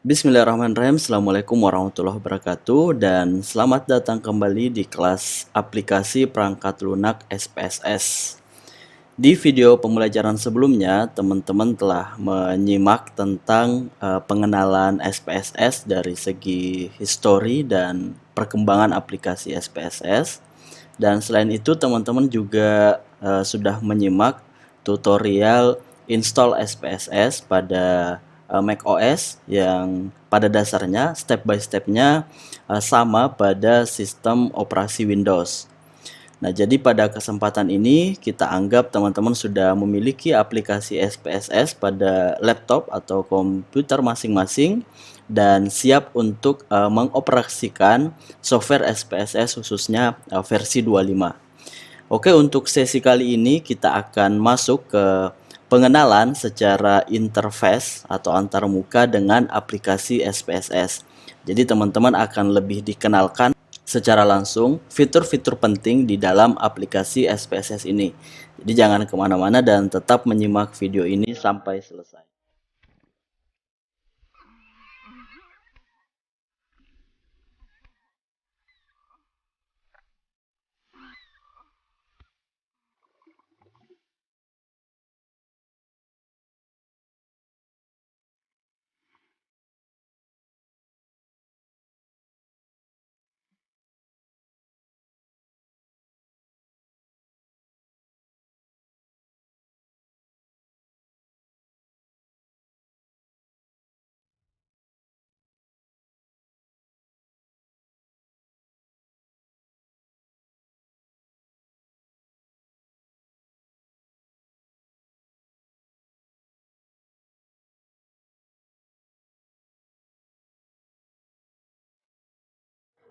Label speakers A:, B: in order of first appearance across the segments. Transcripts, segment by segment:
A: Bismillahirrahmanirrahim. Assalamualaikum warahmatullahi wabarakatuh dan selamat datang kembali di kelas aplikasi perangkat lunak SPSS. Di video pembelajaran sebelumnya, teman-teman telah menyimak tentang pengenalan SPSS dari segi histori dan perkembangan aplikasi SPSS. Dan selain itu, teman-teman juga sudah menyimak tutorial install SPSS pada macOS yang pada dasarnya step by stepnya sama pada sistem operasi Windows. Nah, jadi pada kesempatan ini kita anggap teman-teman sudah memiliki aplikasi SPSS pada laptop atau komputer masing-masing dan siap untuk mengoperasikan software SPSS khususnya versi 25. Oke, untuk sesi kali ini kita akan masuk ke pengenalan secara interface atau antarmuka dengan aplikasi SPSS. Jadi teman-teman akan lebih dikenalkan secara langsung fitur-fitur penting di dalam aplikasi SPSS ini. Jadi jangan kemana-mana dan tetap menyimak video ini sampai selesai.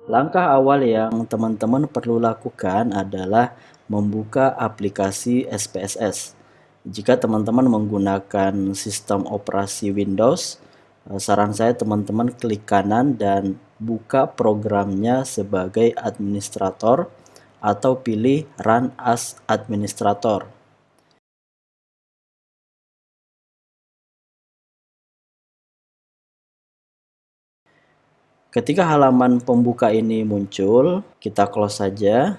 A: Langkah awal yang teman-teman perlu lakukan adalah membuka aplikasi SPSS. Jika teman-teman menggunakan sistem operasi Windows, saran saya teman-teman klik kanan dan buka programnya sebagai administrator atau pilih Run as Administrator. Ketika halaman pembuka ini muncul, kita close saja.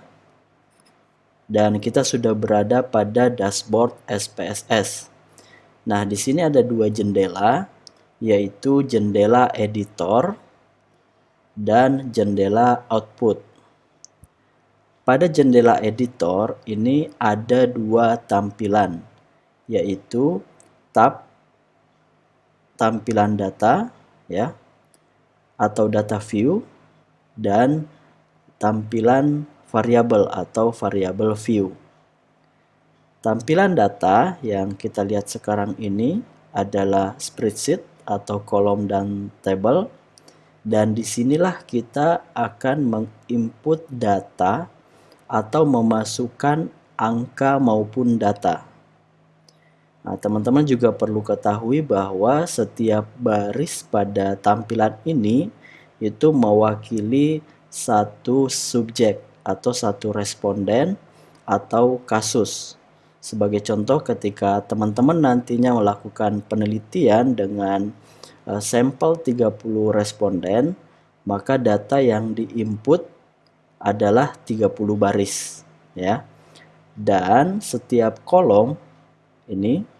A: Dan kita sudah berada pada dashboard SPSS. Nah, di sini ada dua jendela, yaitu jendela editor dan jendela output. Pada jendela editor ini ada dua tampilan, yaitu tab tampilan data ya atau data view dan tampilan variabel atau variabel view. Tampilan data yang kita lihat sekarang ini adalah spreadsheet atau kolom dan tabel, dan disinilah kita akan menginput data atau memasukkan angka maupun data. Nah, teman-teman juga perlu ketahui bahwa setiap baris pada tampilan ini itu mewakili satu subjek atau satu responden atau kasus. Sebagai contoh, ketika teman-teman nantinya melakukan penelitian dengan sampel 30 responden, maka data yang diinput adalah 30 baris ya. Dan setiap kolom ini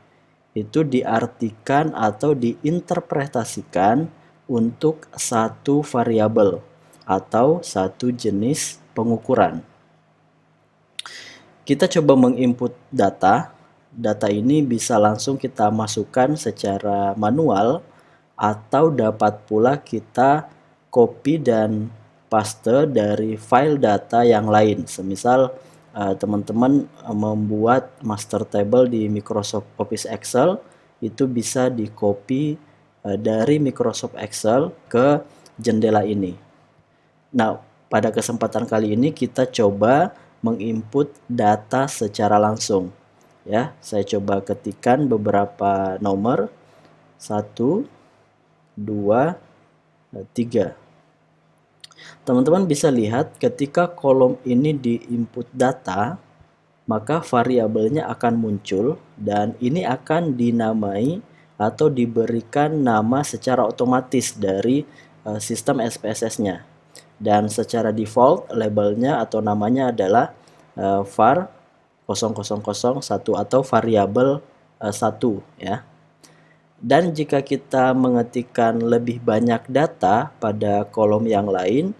A: itu diartikan atau diinterpretasikan untuk satu variabel atau satu jenis pengukuran. Kita coba menginput data. Data ini bisa langsung kita masukkan secara manual atau dapat pula kita copy dan paste dari file data yang lain. Semisal teman-teman membuat master table di Microsoft Office Excel, itu bisa di copy dari Microsoft Excel ke jendela ini. Nah, pada kesempatan kali ini kita coba menginput data secara langsung. Ya, saya coba ketikkan beberapa nomor 1, 2, 3. Teman-teman bisa lihat ketika kolom ini diinput data, maka variabelnya akan muncul dan ini akan dinamai atau diberikan nama secara otomatis dari sistem SPSS-nya. Dan secara default labelnya atau namanya adalah var 0001 atau variabel 1 ya. Dan jika kita mengetikkan lebih banyak data pada kolom yang lain,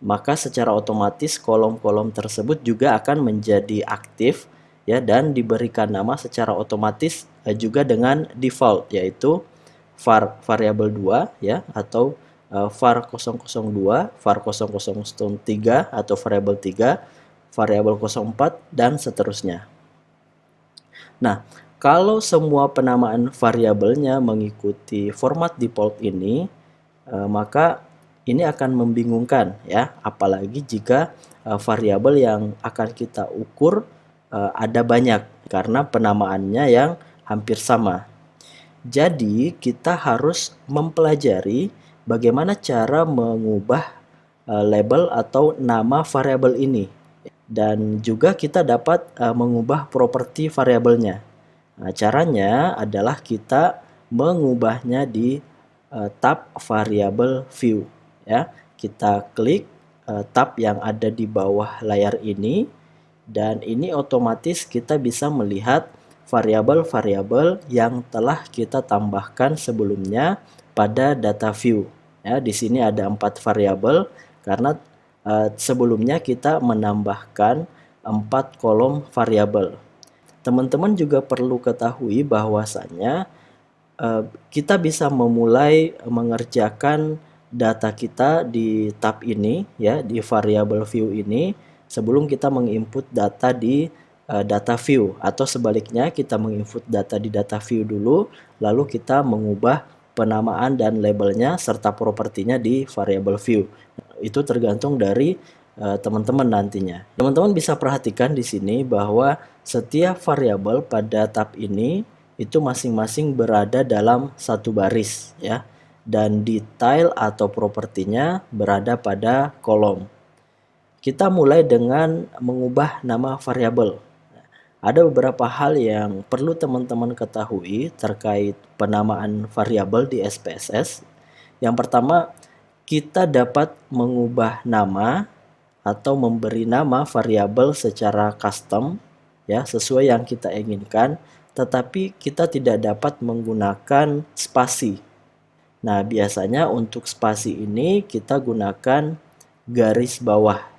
A: maka secara otomatis kolom-kolom tersebut juga akan menjadi aktif ya, dan diberikan nama secara otomatis juga dengan default, yaitu var variabel 2 ya, atau var 002, var 0003 atau variabel 3, variabel 04 dan seterusnya. Nah, kalau semua penamaan variabelnya mengikuti format default ini, maka ini akan membingungkan ya, apalagi jika variabel yang akan kita ukur ada banyak karena penamaannya yang hampir sama. Jadi, kita harus mempelajari bagaimana cara mengubah label atau nama variabel ini. Dan juga kita dapat mengubah properti variabelnya. Nah, caranya adalah kita mengubahnya di tab variabel view ya. Kita klik tab yang ada di bawah layar ini, dan ini otomatis kita bisa melihat variabel-variabel yang telah kita tambahkan sebelumnya pada data view. Ya, di sini ada 4 variabel karena sebelumnya kita menambahkan 4 kolom variabel. Teman-teman juga perlu ketahui bahwasanya kita bisa memulai mengerjakan data kita di tab ini ya, di variabel view ini, sebelum kita menginput data di data view, atau sebaliknya kita menginput data di data view dulu, lalu kita mengubah penamaan dan labelnya serta propertinya di variabel view. Itu tergantung dari teman-teman nantinya. Teman-teman bisa perhatikan di sini bahwa setiap variabel pada tab ini itu masing-masing berada dalam satu baris ya, dan detail atau propertinya berada pada kolom. Kita mulai dengan mengubah nama variabel. Ada beberapa hal yang perlu teman-teman ketahui terkait penamaan variabel di SPSS. Yang pertama, kita dapat mengubah nama atau memberi nama variabel secara custom ya, sesuai yang kita inginkan, tetapi kita tidak dapat menggunakan spasi. Nah, biasanya untuk spasi ini kita gunakan garis bawah.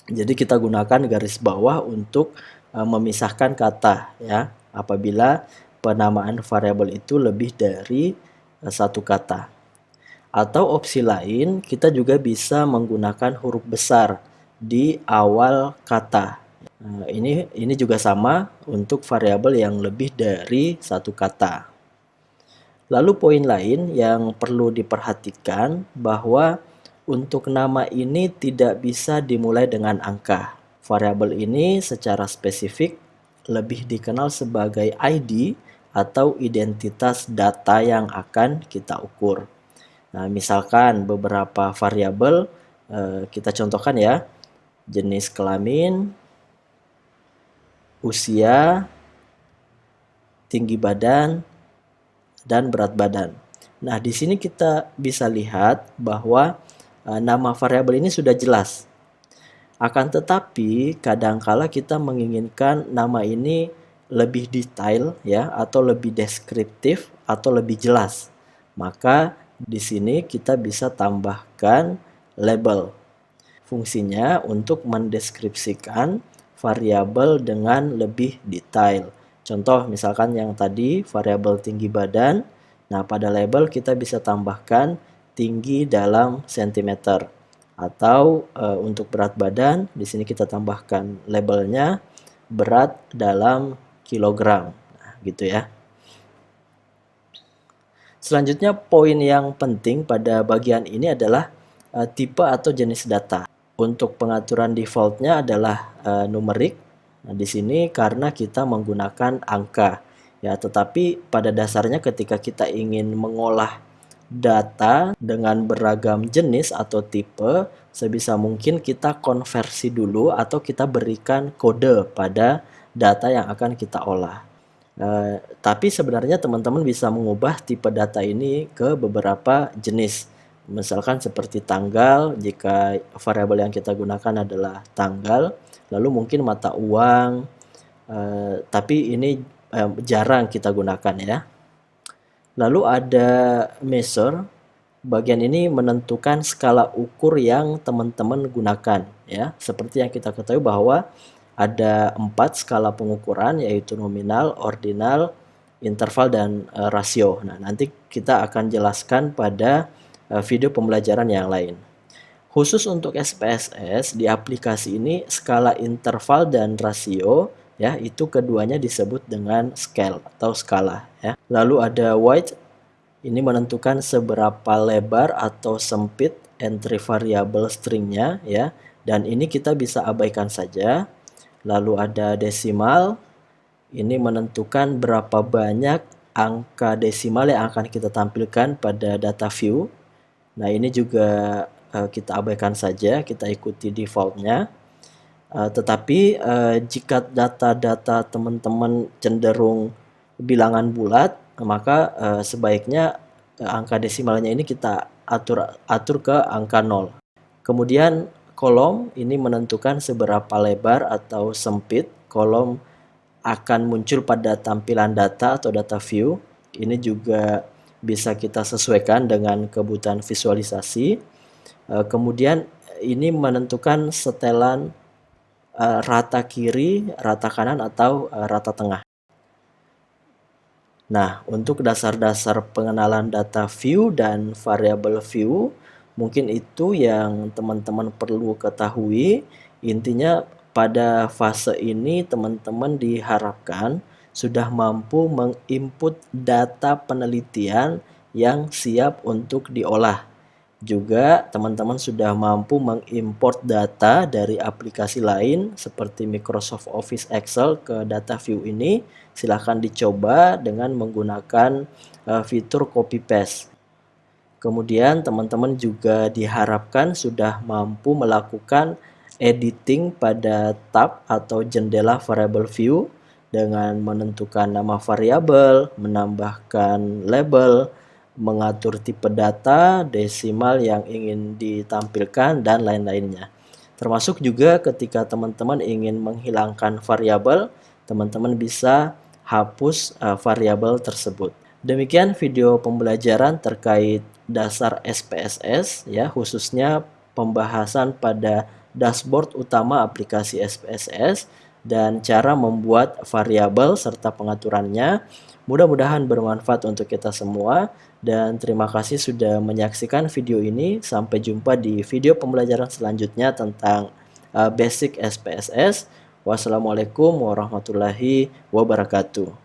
A: Jadi kita gunakan garis bawah untuk memisahkan kata ya, apabila penamaan variabel itu lebih dari satu kata. Atau opsi lain, kita juga bisa menggunakan huruf besar di awal kata. Nah, ini juga sama untuk variabel yang lebih dari satu kata. Lalu poin lain yang perlu diperhatikan bahwa untuk nama ini tidak bisa dimulai dengan angka. Variabel ini secara spesifik lebih dikenal sebagai ID atau identitas data yang akan kita ukur. Nah, misalkan beberapa variabel kita contohkan ya, jenis kelamin, usia, tinggi badan, dan berat badan. Nah, di sini kita bisa lihat bahwa nama variabel ini sudah jelas. Akan tetapi, kadangkala kita menginginkan nama ini lebih detail ya, atau lebih deskriptif atau lebih jelas. Maka di sini kita bisa tambahkan label. Fungsinya untuk mendeskripsikan variabel dengan lebih detail. Contoh misalkan yang tadi variabel tinggi badan. Nah, pada label kita bisa tambahkan tinggi dalam sentimeter, atau untuk berat badan di sini kita tambahkan labelnya berat dalam kilogram. Nah, gitu ya. Selanjutnya, poin yang penting pada bagian ini adalah tipe atau jenis data. Untuk pengaturan defaultnya adalah numerik. Nah, di sini karena kita menggunakan angka ya, tetapi pada dasarnya ketika kita ingin mengolah data dengan beragam jenis atau tipe, sebisa mungkin kita konversi dulu atau kita berikan kode pada data yang akan kita olah. Tapi sebenarnya teman-teman bisa mengubah tipe data ini ke beberapa jenis. Misalkan seperti tanggal, jika variabel yang kita gunakan adalah tanggal, lalu mungkin mata uang, tapi ini jarang kita gunakan ya. Lalu ada measure, bagian ini menentukan skala ukur yang teman-teman gunakan ya. Seperti yang kita ketahui bahwa ada 4 skala pengukuran, yaitu nominal, ordinal, interval, dan rasio. Nah, nanti kita akan jelaskan pada video pembelajaran yang lain. Khusus untuk SPSS, di aplikasi ini skala interval dan rasio ya, itu keduanya disebut dengan scale atau skala ya. Lalu ada width, ini menentukan seberapa lebar atau sempit entry variable stringnya ya, dan ini kita bisa abaikan saja. Lalu ada desimal, ini menentukan berapa banyak angka desimal yang akan kita tampilkan pada data view. Nah, ini juga kita abaikan saja, kita ikuti defaultnya. Tetapi jika data-data teman-teman cenderung bilangan bulat, maka sebaiknya angka desimalnya ini kita atur ke angka 0. Kemudian kolom ini menentukan seberapa lebar atau sempit kolom akan muncul pada tampilan data atau data view. Ini juga bisa kita sesuaikan dengan kebutuhan visualisasi. Kemudian ini menentukan setelan rata kiri, rata kanan, atau rata tengah. Nah, untuk dasar-dasar pengenalan data view dan variabel view, mungkin itu yang teman-teman perlu ketahui. Intinya pada fase ini teman-teman diharapkan sudah mampu menginput data penelitian yang siap untuk diolah. Juga teman-teman sudah mampu mengimport data dari aplikasi lain seperti Microsoft Office Excel ke data view ini. Silahkan dicoba dengan menggunakan fitur copy paste. Kemudian teman-teman juga diharapkan sudah mampu melakukan editing pada tab atau jendela variable view dengan menentukan nama variabel, menambahkan label, mengatur tipe data, desimal yang ingin ditampilkan, dan lain-lainnya. Termasuk juga ketika teman-teman ingin menghilangkan variabel, teman-teman bisa hapus variabel tersebut. Demikian video pembelajaran terkait dasar SPSS ya, khususnya pembahasan pada dashboard utama aplikasi SPSS dan cara membuat variabel serta pengaturannya. Mudah-mudahan bermanfaat untuk kita semua, dan terima kasih sudah menyaksikan video ini. Sampai jumpa di video pembelajaran selanjutnya tentang basic SPSS. Wassalamualaikum warahmatullahi wabarakatuh.